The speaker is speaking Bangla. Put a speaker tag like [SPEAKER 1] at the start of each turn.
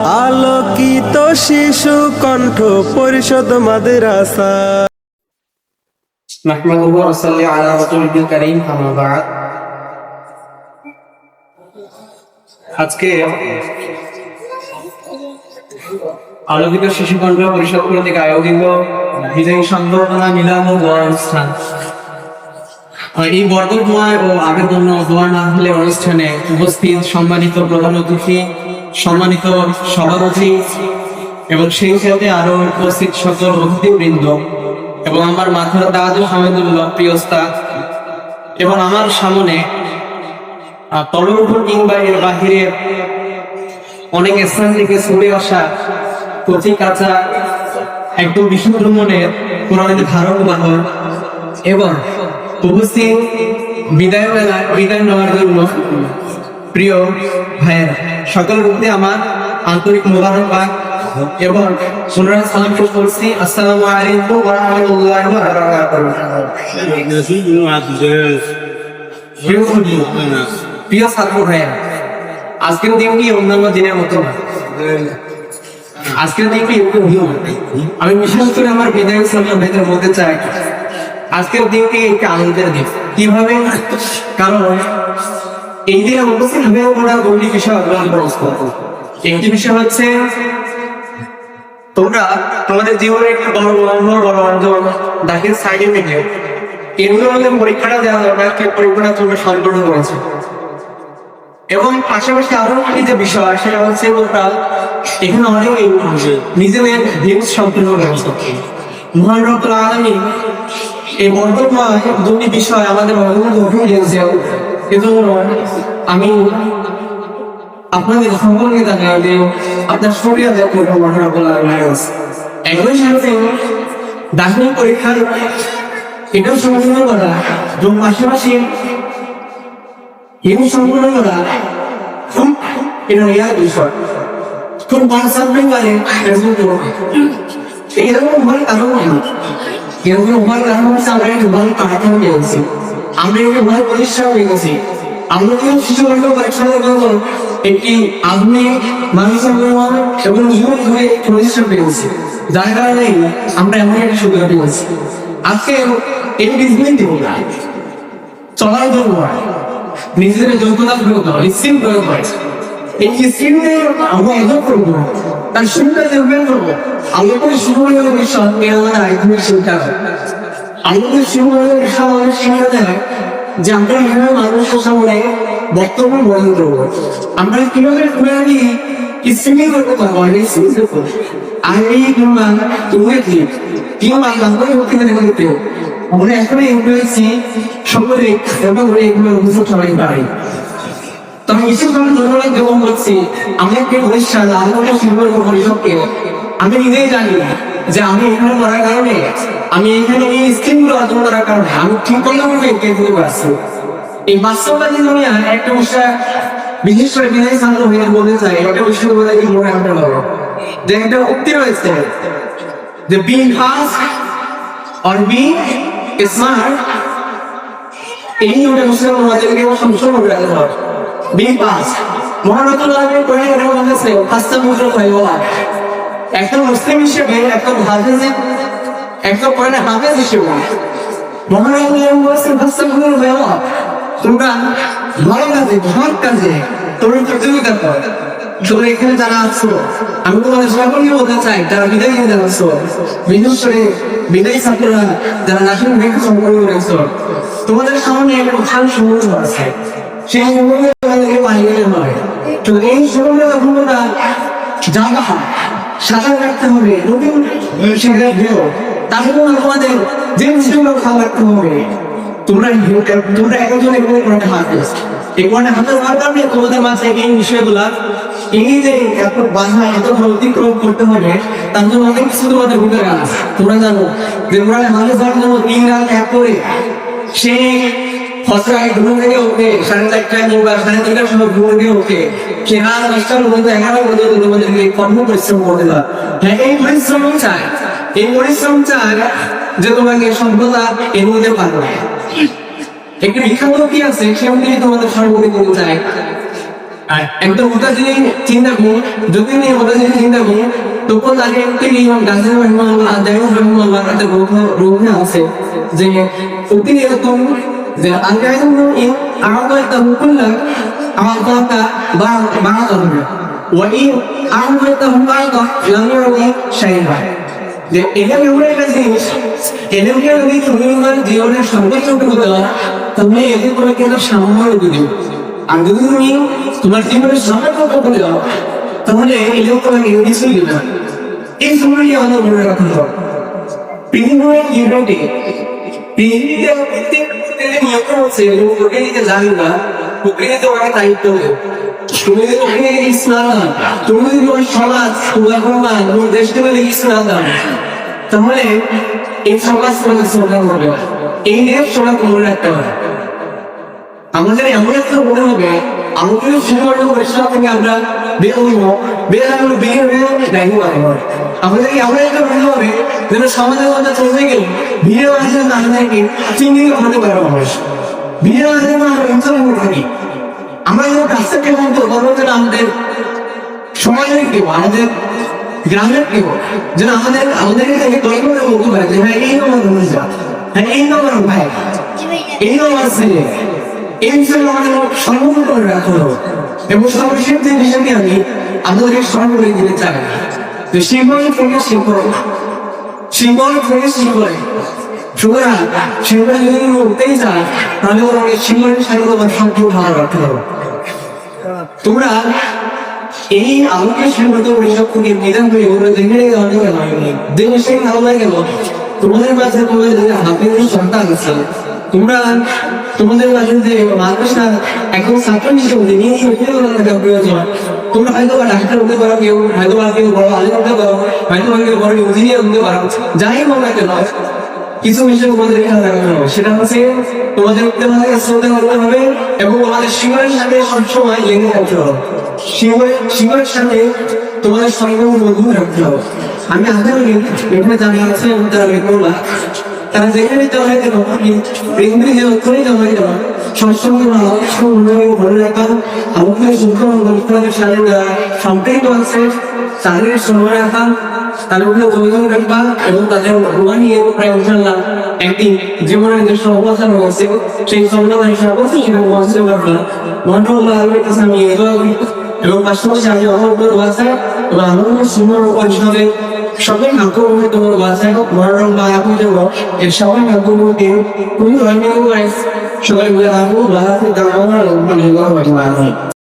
[SPEAKER 1] আলোকিত শিশু কণ্ঠ পরিষদ মাদ্রাসা।
[SPEAKER 2] নাহমাদুহু ওয়া নুসাল্লি আলা রাসূলিল কারীম, আম্মা বা'দ। আজকে আলোকিত শিশু কণ্ঠ পরিষদ কর্তৃক আয়োজিত বিজয়ী সংবর্ধনা মিলাদ ও দোয়া অনুষ্ঠান। এই বরকতময় ও আবেদন ও দোয়া মাহফিলের অনুষ্ঠানে উপস্থিত সম্মানিত প্রধান অতিথি, সম্মানিত সভাপতি এবং সেই সাথে আরো উপস্থিত সকল অতিথিবৃন্দ এবং আমার মাথার তাজ হামিদুল্লাহ প্রিয় ওস্তাদ এবং আমার সামনে তরুণ কিংবা এর বাহিরে অনেক স্থান থেকে ছুটে আসা কচি কাঁচা একদম বিশুদ্ধ মনের কোরআনের ধারক বাহক এবং উপস্থিত বিদায় নেওয়ার জন্য প্রিয় ভাইয়েরা, সকলের প্রতি আমার আন্তরিক মোবারকবাদ এবং পুনরায় সালাম পেশ করছি। আসসালামু আলাইকুম ওয়া রাহমাতুল্লাহি ওয়া বারাকাতুহু। প্রিয় ছাত্র ভাইয়েরা, আজকের দিনটি অন্যান্য দিনের মতো না। আজকের দিনটি আমি বিশেষ করে আমার বিদায় সালাম ভাইদের বলতে চাই, আজকের দিনটি একটি আনন্দের দিন। কিভাবে? কারণ এই দিনে উপস্থিত হয়ে ওরা দুটি বিষয় অগ্রহণ করছে। একটি বিষয় হচ্ছে তোমরা তোমাদের জীবনে একটি বড় অর্জন দাখিল সার্টিফিকেট এগুলো পরীক্ষাটা দেওয়া দরকার, পরীক্ষাটা তোমরা সম্পূর্ণ করেছে। এবং পাশাপাশি আরো একটি যে বিষয় সেটা হচ্ছে তোমরা এখানে অনেক নিজেদের দিন সম্পূর্ণ করেছে। মহান রব্বুল আলামিন এই বর্তমান দুটি বিষয় আমাদের আমি আপনাদের সকলকে জানাই যে আপনার শুকরিয়া আদায় করব মহান রব্বুল আলামিনের। একই সাথে দাখিল পরীক্ষার এটাও সম্পূর্ণ করা এবং পাশাপাশি এও সম্পূর্ণ করা এটা রিয়াল বিষয়। খুব কনসার্টিং মানে এরকম ভয় কারণ এরকম ভয় কারণ হচ্ছে আমরা একটু ভয় কাটানো পেয়েছি, আমরা একটু ভয় প্রতিষ্ঠা হয়ে গেছি। আমরা কেউ শিশু বর্গ পরীক্ষা একটি আধুনিক মানুষের এবং জীবন হয়ে প্রতিষ্ঠা পেয়েছি, যার কারণে আমরা এমন একটা সুবিধা পেয়েছি। আজকে এই ডিসপ্লিন দিব না, চলার জন্য নিজেদের যোগ্যতা প্রয়োগ হয়, স্কিল প্রয়োগ হয়। এই স্কিলকে আমরা এগোপ করবো, তার শুরুটা দেখবেন করবো। আমরা কোনো শুরু হয়ে বিষয় আমাদের আরেকদিনের চিন্তা হয়। আমাদের শুরু হয়ে বিষয় আমাদের শিক্ষা দেয় যে আমরা এখানে মানুষের সামনে বক্তব্য বন্ধ করবো। আমরা কিভাবে স্কিল করতে পারবো, আর এই কিংবা তুমি কিংবা বাংলায় করতে আমরা এখনো এগুলোছি সকলে এবং এগুলো সবাই পাই। তবে বিশেষভাবে ধন্যবাদ দেবো বলছি আমাকে ভবিষ্যৎ আলোচনা শুরু করবো পরিষদকে। আমি নিজেই জানি যে আমি এখানে করার কারণে, আমি এখানে এই স্কিমগুলো অর্জন করার কারণে আমি ঠিক করলাম এগিয়ে পারছি। এই বাস্তবতা কিন্তু আমি একটা বিষয় বিশেষ করে বিদায় ছাত্র হয়ে বলতে চাই, একটা বিষয় বলে মনে আনতে পারবো যে একটা উক্তি রয়েছে যে being fast or being smart, এই দুটো মুসলিম আমাদেরকে সংশোধন করে রাখতে হবে। being fast মহানতুল আলমী করে বলেছে ফাস্টা মুদ্রা হয়ে একটা মুসলিম হিসেবে একটা হাফেজ, একটা পয়েন্ট হাফেজ হিসেবে মহানতুল আলমী বলেছে ফাস্টা মুদ্রা হয়ে তোমরা ভালো কাজে ভাগ কাজে তোমরা প্রতিযোগিতা কর। তোমরা এখানে যারা আছো আমি তোমাদের সকলকে বলতে চাই, যারা বিদায় নিয়ে যাচ্ছ, বিশেষ করে বিদায়ী ছাত্ররা যারা নাসিক ভেঙে সম্পর্ক করেছ, তোমাদের সামনে একটা বিশাল সমুদ্র আছে। সেই সমুদ্রে তোমাদেরকে পানি গেলে হয়। তো এই সমুদ্রে যখন তোমরা জায়গা সাঁতার কাটতে হবে, নতুন সেখানে ঢেউ, তাহলে তোমাদের যে বিষয়গুলো খাবার রাখতে হবে। তোমরা একজন এখানে হাফেজ, এখানে হাফেজ হওয়ার কারণে তোমাদের মাঝে এই বিষয়গুলা এই যে এত বাধা এত অতিক্রম করতে হবে, তার জন্য অনেক কিছু তোমাদের ভিতরে আছে। তোমরা জানো যে তোমরা হাফেজ হওয়ার জন্য 3 রাত এক করে সেই ফসরায় ঘুম থেকে ওঠে 4:30 কিংবা 3:30টার সময় ঘুম থেকে ওঠে, সে রাত 10টার মধ্যে 11 পর্যন্ত তোমাদেরকে কর্ম পরিশ্রম করতে হয়। হ্যাঁ, এই পরিশ্রম চায় যে তোমাকে সভ্যতা এর মধ্যে পারবে। একটি বিখ্যাত কি আছে সে তোমাদের সর্বদিন চায় আর একটা ওটা যদি চিন্তা করি, যদি নিয়ে ওটা যদি চিন্তা করি, তখন তাকে একটি গাছের রহমানুল্লাহ জাহিদ রহমানুল্লাহ একটা রোগ আছে যে অতি এরকম যে আল্লাহর ইন আ'তাইতা কুল্লা আ'তাকা বা'দাহু ওয়া ইন আ'তাইতাহু বা'দা লাম ইউতি শাইআ। যে এটা এমন একটা জিনিস, এদেরকে যদি তুমি তোমার জীবনের সর্বোচ্চটুকু দেওয়া, তুমি এদের করে কিন্তু সামনে দিবে। আর যদি তুমি তোমার জীবনের সর্বোচ্চটুকু দেওয়া, তাহলে এদের তোমাকে কিছুই দিবে না। এই সময়টি আমাদের মনে রাখতে হবে। পৃথিবীর ইউনিটি, পৃথিবীতে প্রত্যেক নিয়ম হচ্ছে প্রকৃতিতে জানি না, প্রকৃতিতে অনেক দায়িত্ব হবে। তুমি যদি প্রকৃতিকে ইসলাম দাও, তুমি যদি তোমার সমাজ, তোমার সমাজ, তোমার দেশকে যদি ইসলাম দাও, তাহলে এই সমাজ তোমাকে শ্রদ্ধা করবে, এই দেশ তোমাকে মনে রাখতে হবে। আমাদের এমন একটা মনে হবে, আমাদের সুবর্ণ পরিশ্রম থেকে আমরা বের হইব, বের হয়ে দেখবো আমাদের এমন একটা মনে হবে যেন সমাজের মধ্যে চলতে গেলে ভিড়ে মাঝে না থাকি চিনি হতে পারবো মানুষ, ভিড়ে মাঝে আমরা অঞ্চলে থাকি। আমরা যেন রাস্তাকে বলতো বলতে আমাদের সমাজের কেউ, আমাদের গ্রামের কেউ যেন আমাদেরকে থেকে তৈরি করে বলতে পারে যে হ্যাঁ এই আমার অনুযায়ী, হ্যাঁ এই আমার ভাই, এই আমার ছেলে, এই বিষয়ে আমাদের সম্বোধন করে রাখা হলো। এবং সর্বশেষ যে বিষয়টি আমি আপনাদেরকে স্মরণ করে দিতে চাই, যে সিম্বল থেকে সিম্বল, সিম্বল থেকে সিম্বল। সুতরাং সিম্বল যদি উঠতেই চায়, তাহলে ওরা সিম্বলের সাথে তোমার সম্পর্ক ভালো রাখতে হবে। তোমরা এই আলোকে সিম্বল পরিচক্ষকে নিদান করে ওরা দেখে দেখে সেই ভালো লাগে গেল। তোমাদের মাঝে তোমাদের হাতের সন্তান আছে, তোমরা তোমাদের মাঝে যে মাদ্রাসা এখন ছাত্র হিসেবে নিয়ে প্রয়োজন। তোমরা হয়তো ডাক্তার হতে পারো, কেউ হয়তো কেউ বড় আলেম হতে পারো, হয়তো কেউ বড় ইঞ্জিনিয়ার হতে পারো, যাই হোক না কেন কিছু বিষয় তোমাদের খেয়াল রাখতে হবে। সেটা হচ্ছে তোমাদের শ্রদ্ধা করতে হবে এবং তোমাদের সীমার সাথে সবসময় লেগে রাখতে হবে। সীমার সাথে তোমাদের সম্পর্ক মজবুত রাখতে হবে। আমি আগে এখানে জানিয়ে আছে তারা বেকুল্লা, তারা যেখানে চলে গেল ইংরেজি অক্ষরেই চলে গেল সবসময় ভালো রাখা আমাকে সম্পৃক্ত আছে তাদের সময় রাখা, তাদের উপরে অভিযোগ রাখবা এবং তাদের নিয়ে প্রায় ইনশাল্লাহ একদিন জীবনের যে সফলতা রয়েছে সেই সফলতা হিসাবে অবশ্যই সেটা পৌঁছতে পারবা। মন্ত্রণালয় আল্লাহর কাছে আমি এবং পাশাপাশি আমি অহংকার বাসা এবং আমার সুন্দর পরিষদে সবাই আগ্রহ তোমার বাসায় হোক মনোরম বা আপনি যাব এর সবাই আগ্রহ দিয়ে খুবই ধর্মীয় সবাই বলে আগ্রহ বাসা